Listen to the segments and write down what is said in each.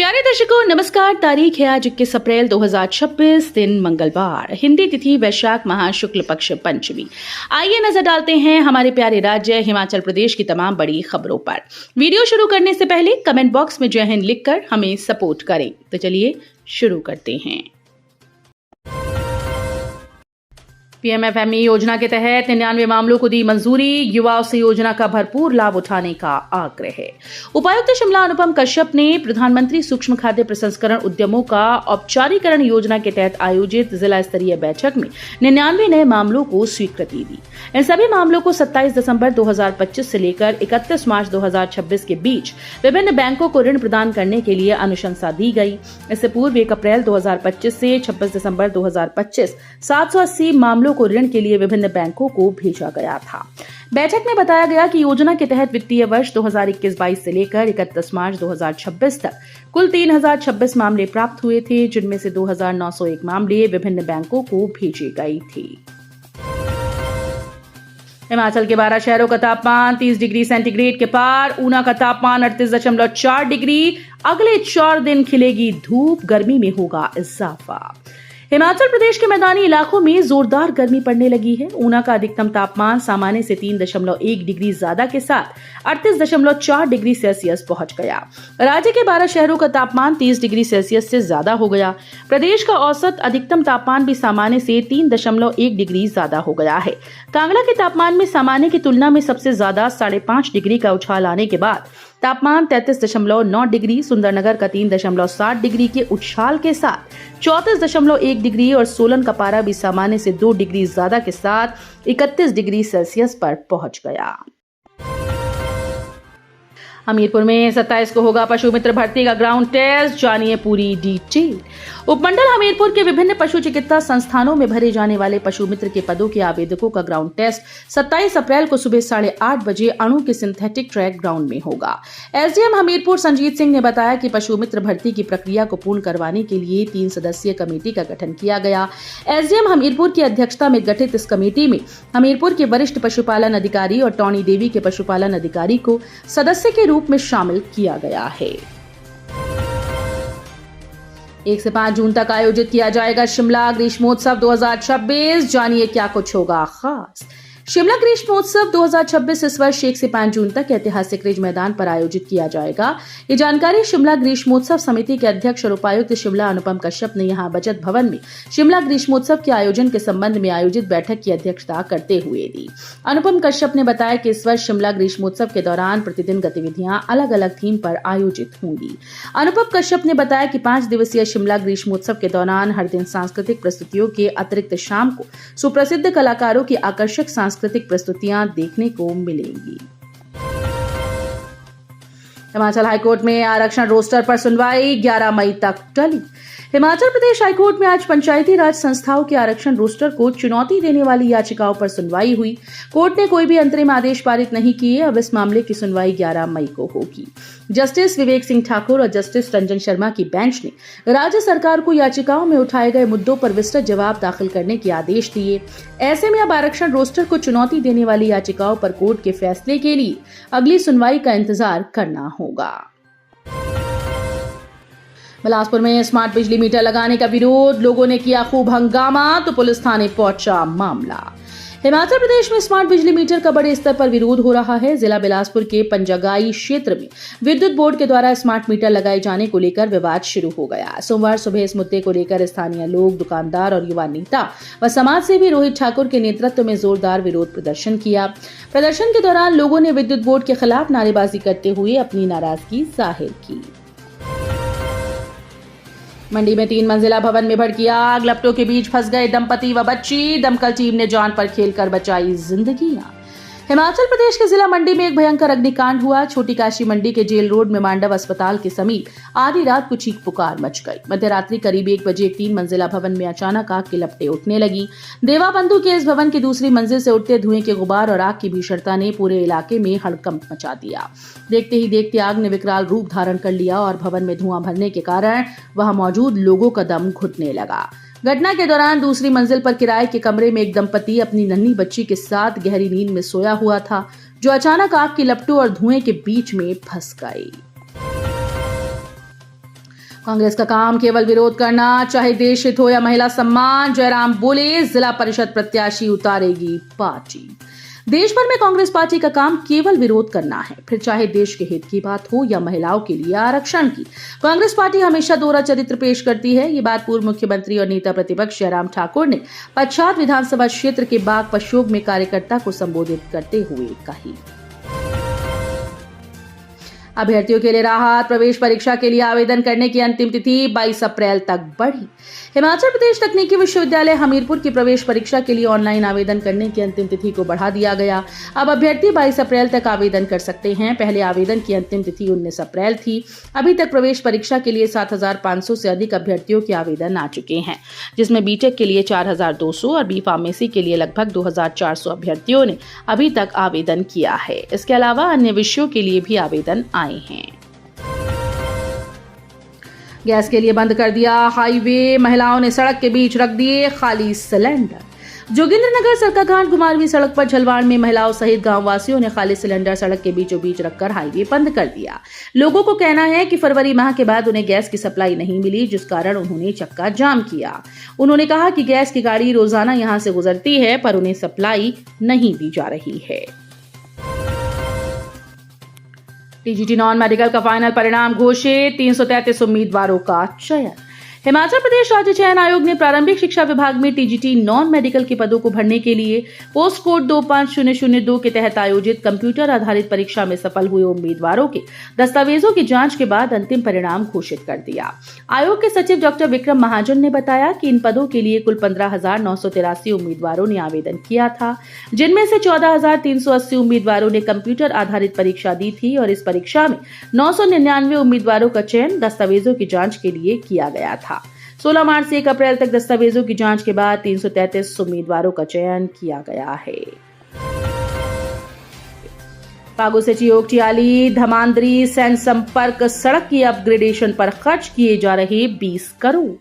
प्यारे दर्शकों नमस्कार। तारीख है आज 21 अप्रैल 2026, दिन मंगलवार, हिंदी तिथि वैशाख माह शुक्ल पक्ष पंचमी। आइए नजर डालते हैं हमारे प्यारे राज्य हिमाचल प्रदेश की तमाम बड़ी खबरों पर। वीडियो शुरू करने से पहले कमेंट बॉक्स में जय हिंद लिखकर हमें सपोर्ट करें। तो चलिए शुरू करते हैं। पीएमएफएमई योजना के तहत 99 मामलों को दी मंजूरी, युवाओं से योजना का भरपूर लाभ उठाने का आग्रह है। उपायुक्त शिमला अनुपम कश्यप ने प्रधानमंत्री सूक्ष्म खाद्य प्रसंस्करण उद्यमों का औपचारीकरण योजना के तहत आयोजित जिला स्तरीय बैठक में 99 नए मामलों को स्वीकृति दी। इन सभी मामलों को 27 दिसंबर 2025 से लेकर 31 मार्च 2026 के बीच विभिन्न बैंकों को ऋण प्रदान करने के लिए अनुशंसा दी गई। इससे पूर्व 1 अप्रैल 2025 से 26 दिसंबर 2025 780 मामलों को ऋण के लिए विभिन्न बैंकों को भेजा गया था। बैठक में बताया गया कि योजना के तहत वित्तीय वर्ष 2021-22 से लेकर 31 मार्च 2026 तक कुल 3026 मामले प्राप्त हुए थे, जिनमें से 2901 मामले विभिन्न बैंकों को भेजे गए थे। हिमाचल के 12 शहरों का तापमान 30 डिग्री सेंटीग्रेड के पार, ऊना का तापमान 38.4 डिग्री। अगले 4 दिन खिलेगी धूप, गर्मी में होगा इजाफा। हिमाचल प्रदेश के मैदानी इलाकों में जोरदार गर्मी पड़ने लगी है। ऊना का अधिकतम तापमान सामान्य से 3.1 डिग्री ज्यादा के साथ 38.4 डिग्री सेल्सियस पहुंच गया। राज्य के 12 शहरों का तापमान 30 डिग्री सेल्सियस से ज्यादा हो गया। प्रदेश का औसत अधिकतम तापमान भी सामान्य से 3.1 डिग्री ज्यादा हो गया है। कांगड़ा के तापमान में सामान्य की तुलना में सबसे ज्यादा 5.5 डिग्री का उछाल आने के बाद तापमान 33.9 डिग्री, सुंदरनगर का 3.7 डिग्री के उछाल के साथ 34.1 डिग्री और सोलन का पारा भी सामान्य से 2 डिग्री ज्यादा के साथ 31 डिग्री सेल्सियस पर पहुंच गया। हमीरपुर में 27 को होगा पशु मित्र भर्ती का ग्राउंड टेस्ट, जानिए पूरी डिटेल। उपमंडल हमीरपुर के विभिन्न पशु चिकित्सा संस्थानों में भरे जाने वाले पशु मित्र के पदों के आवेदकों का ग्राउंड टेस्ट 27 अप्रैल को सुबह 8:30 बजे अणु के सिंथेटिक ट्रैक ग्राउंड में होगा। एसडीएम हमीरपुर संजीत सिंह ने बताया कि पशु मित्र भर्ती की प्रक्रिया को पूर्ण करवाने के लिए 3 सदस्यीय कमेटी का गठन किया गया। एसडीएम हमीरपुर की अध्यक्षता में गठित इस कमेटी में हमीरपुर के वरिष्ठ पशुपालन अधिकारी और टौणी देवी के पशुपालन अधिकारी को सदस्य के रूप में शामिल किया गया है। 1 से 5 जून तक आयोजित किया जाएगा शिमला ग्रीष्मोत्सव 2026, जानिए क्या कुछ होगा खास। शिमला ग्रीष्मोत्सव 2026 इस वर्ष 1 से 5 जून तक ऐतिहासिक रिज मैदान पर आयोजित किया जाएगा। ये जानकारी शिमला ग्रीष्मोत्सव समिति के अध्यक्ष और उपायुक्त शिमला अनुपम कश्यप ने यहां बचत भवन में शिमला ग्रीष्मोत्सव के आयोजन के संबंध में आयोजित बैठक की अध्यक्षता करते हुए दी। अनुपम कश्यप ने बताया कि इस वर्ष शिमला ग्रीष्मोत्सव के दौरान प्रतिदिन गतिविधियां अलग अलग थीम पर आयोजित होंगी। अनुपम कश्यप ने बताया कि 5 दिवसीय शिमला ग्रीष्मोत्सव के दौरान हर दिन सांस्कृतिक प्रस्तुतियों के अतिरिक्त शाम को सुप्रसिद्ध कलाकारों की आकर्षक सांस्कृतिक प्रस्तुतियां देखने को मिलेंगी। हिमाचल हाईकोर्ट में आरक्षण रोस्टर पर सुनवाई 11 मई तक टली। हिमाचल प्रदेश हाईकोर्ट में आज पंचायती राज संस्थाओं के आरक्षण रोस्टर को चुनौती देने वाली याचिकाओं पर सुनवाई हुई। कोर्ट ने कोई भी अंतरिम आदेश पारित नहीं किए। अब इस मामले की सुनवाई 11 मई को होगी। जस्टिस विवेक सिंह ठाकुर और जस्टिस रंजन शर्मा की बेंच ने राज्य सरकार को याचिकाओं में उठाए गए मुद्दों पर विस्तृत जवाब दाखिल करने के आदेश दिए। ऐसे में अब आरक्षण रोस्टर को चुनौती देने वाली याचिकाओं पर कोर्ट के फैसले के लिए अगली सुनवाई का इंतजार करना होगा। बिलासपुर में स्मार्ट बिजली मीटर लगाने का विरोध, लोगों ने किया खूब हंगामा तो पुलिस थाने पहुंचा मामला। हिमाचल प्रदेश में स्मार्ट बिजली मीटर का बड़े स्तर पर विरोध हो रहा है। जिला बिलासपुर के पंजागाई क्षेत्र में विद्युत बोर्ड के द्वारा स्मार्ट मीटर लगाए जाने को लेकर विवाद शुरू हो गया। सोमवार सुबह इस मुद्दे को लेकर स्थानीय लोग, दुकानदार और युवा नेता व समाज सेवी रोहित ठाकुर के नेतृत्व में जोरदार विरोध प्रदर्शन किया। प्रदर्शन के दौरान लोगों ने विद्युत बोर्ड के खिलाफ नारेबाजी करते हुए अपनी नाराजगी जाहिर की। मंडी में 3 मंजिला भवन में भड़की आग, लपटों के बीच फंस गए दंपति व बच्ची, दमकल टीम ने जान पर खेलकर बचाई जिंदगियां। हिमाचल प्रदेश के जिला मंडी में एक भयंकर अग्निकांड हुआ। छोटी काशी मंडी के जेल रोड में मांडव अस्पताल के समीप आधी रात को चीख पुकार मच गई। मध्यरात्रि करीब 1 बजे एक 3 मंजिला भवन में अचानक आग की लपटें उठने लगी। देवा बंधु के इस भवन की दूसरी मंजिल से उठते धुएं के गुबार और आग की भीषणता ने पूरे इलाके में हड़कंप मचा दिया। देखते ही देखते आग ने विकराल रूप धारण कर लिया और भवन में धुआं भरने के कारण वहां मौजूद लोगों का दम घुटने लगा। घटना के दौरान दूसरी मंजिल पर किराए के कमरे में एक दंपति अपनी नन्ही बच्ची के साथ गहरी नींद में सोया हुआ था, जो अचानक आग की लपटों और धुएं के बीच में फंस गई। कांग्रेस का काम केवल विरोध करना, चाहे देश हित हो या महिला सम्मान, जयराम बोले। जिला परिषद प्रत्याशी उतारेगी पार्टी। देश भर में कांग्रेस पार्टी का काम केवल विरोध करना है, फिर चाहे देश के हित की बात हो या महिलाओं के लिए आरक्षण की। कांग्रेस पार्टी हमेशा दोहरा चरित्र पेश करती है। ये बात पूर्व मुख्यमंत्री और नेता प्रतिपक्ष जयराम ठाकुर ने पच्छाद विधानसभा क्षेत्र के बाग पशोग में कार्यकर्ता को संबोधित करते हुए कही। अभ्यर्थियों के लिए राहत, प्रवेश परीक्षा के लिए आवेदन करने की अंतिम तिथि 22 अप्रैल तक बढ़ी। हिमाचल प्रदेश तकनीकी विश्वविद्यालय हमीरपुर की प्रवेश परीक्षा के लिए ऑनलाइन आवेदन करने की अंतिम तिथि को बढ़ा दिया गया। अब अभ्यर्थी 22 अप्रैल तक आवेदन कर सकते हैं। पहले आवेदन की अंतिम तिथि 19 अप्रैल थी। अभी तक प्रवेश परीक्षा के लिए 7,500 से अधिक अभ्यर्थियों के आवेदन आ चुके हैं, जिसमें बीटेक के लिए 4,200 और बी फार्मेसी के लिए लगभग 2,400 अभ्यर्थियों ने अभी तक आवेदन किया है। इसके अलावा अन्य विषयों के लिए भी आवेदन आए हैं। गैस के लिए बंद कर दिया हाईवे, महिलाओं ने सड़क के बीच रख दिए खाली सिलेंडर। जोगिंद्रनगर सरकाघाट घुमारवीं सड़क पर झलवाड़ में महिलाओं सहित गांव वासियों ने खाली सिलेंडर सड़क के बीचों बीच रखकर हाईवे बंद कर दिया। लोगों को कहना है कि फरवरी माह के बाद उन्हें गैस की सप्लाई नहीं मिली, जिस कारण उन्होंने चक्का जाम किया। उन्होंने कहा कि गैस की गाड़ी रोजाना यहां से गुजरती है, पर उन्हें सप्लाई नहीं दी जा रही है। टीजीटी नॉन मेडिकल का फाइनल परिणाम घोषित, 333 उम्मीदवारों का चयन। हिमाचल प्रदेश राज्य चयन आयोग ने प्रारंभिक शिक्षा विभाग में टीजीटी नॉन मेडिकल के पदों को भरने के लिए पोस्ट कोड 25002 के तहत आयोजित कंप्यूटर आधारित परीक्षा में सफल हुए उम्मीदवारों के दस्तावेजों की जांच के बाद अंतिम परिणाम घोषित कर दिया। आयोग के सचिव डॉक्टर विक्रम महाजन ने बताया कि इन पदों के लिए कुल 15,983 उम्मीदवारों ने आवेदन किया था, जिनमें से 14,380 उम्मीदवारों ने कंप्यूटर आधारित परीक्षा दी थी और इस परीक्षा में 999 उम्मीदवारों का चयन दस्तावेजों की जांच के लिए किया गया था। 16 मार्च से 1 अप्रैल तक दस्तावेजों की जांच के बाद 333 उम्मीदवारों का चयन किया गया है। फागू से चियोक टियाली धमांदरी सैन संपर्क सड़क की अपग्रेडेशन पर खर्च किए जा रहे 20 करोड़।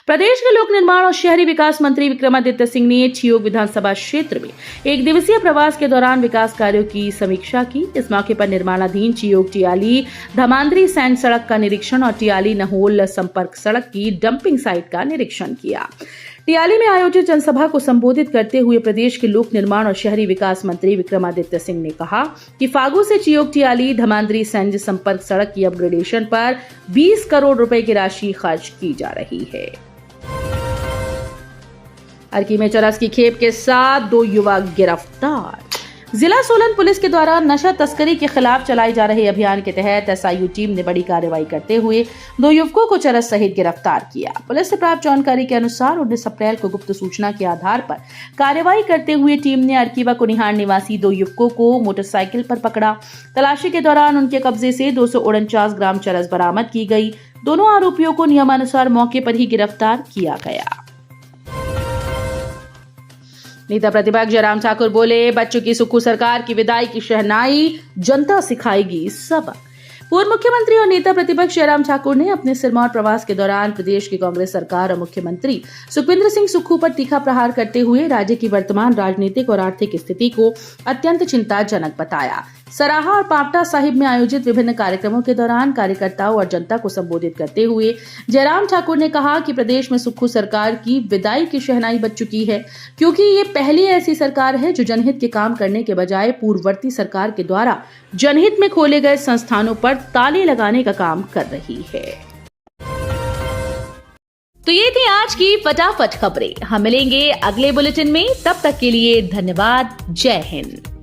प्रदेश के लोक निर्माण और शहरी विकास मंत्री विक्रमादित्य सिंह ने छियोक विधानसभा क्षेत्र में एक दिवसीय प्रवास के दौरान विकास कार्यों की समीक्षा की। इस मौके पर निर्माणाधीन छियोक टियाली धमांदरी सैंड सड़क का निरीक्षण और टियाली नहोल संपर्क सड़क की डंपिंग साइट का निरीक्षण किया। टियाली में आयोजित जनसभा को संबोधित करते हुए प्रदेश के लोक निर्माण और शहरी विकास मंत्री विक्रमादित्य सिंह ने कहा कि फागू से चियोक टियाली धमांदरी सैंड संपर्क सड़क की अपग्रेडेशन पर 20 करोड़ रुपए की राशि खर्च की जा रही है। अर्की में चरस की खेप के साथ 2 युवक गिरफ्तार। जिला सोलन पुलिस के द्वारा नशा तस्करी के खिलाफ चलाए जा रहे अभियान के तहत एसआईयू टीम ने बड़ी कार्रवाई करते हुए 2 युवकों को चरस सहित गिरफ्तार किया। पुलिस से प्राप्त जानकारी के अनुसार 19 अप्रैल को गुप्त सूचना के आधार पर कार्रवाई करते हुए टीम ने अर्की व कुनिहार निवासी 2 युवकों को मोटरसाइकिल पर पकड़ा। तलाशी के दौरान उनके कब्जे से 249 ग्राम चरस बरामद की गई। दोनों आरोपियों को नियमानुसार मौके पर ही गिरफ्तार किया गया। नेता प्रतिपक्ष जयराम ठाकुर बोले, बच्चों की सुक्खू सरकार की विदाई की शहनाई जनता सिखाएगी सबक। पूर्व मुख्यमंत्री और नेता प्रतिपक्ष जयराम ठाकुर ने अपने सिरमौर प्रवास के दौरान प्रदेश की कांग्रेस सरकार और मुख्यमंत्री सुखविंदर सिंह सुक्खू पर तीखा प्रहार करते हुए राज्य की वर्तमान राजनीतिक और आर्थिक स्थिति को अत्यंत चिंताजनक बताया। सराहा और पावटा साहिब में आयोजित विभिन्न कार्यक्रमों के दौरान कार्यकर्ताओं और जनता को संबोधित करते हुए जयराम ठाकुर ने कहा कि प्रदेश में सुक्खू सरकार की विदाई की शहनाई बज चुकी है, क्योंकि ये पहली ऐसी सरकार है जो जनहित के काम करने के बजाय पूर्ववर्ती सरकार के द्वारा जनहित में खोले गए संस्थानों पर ताले लगाने का काम कर रही है। तो ये थी आज की फटाफट खबरें। हम मिलेंगे अगले बुलेटिन में, तब तक के लिए धन्यवाद। जय हिंद।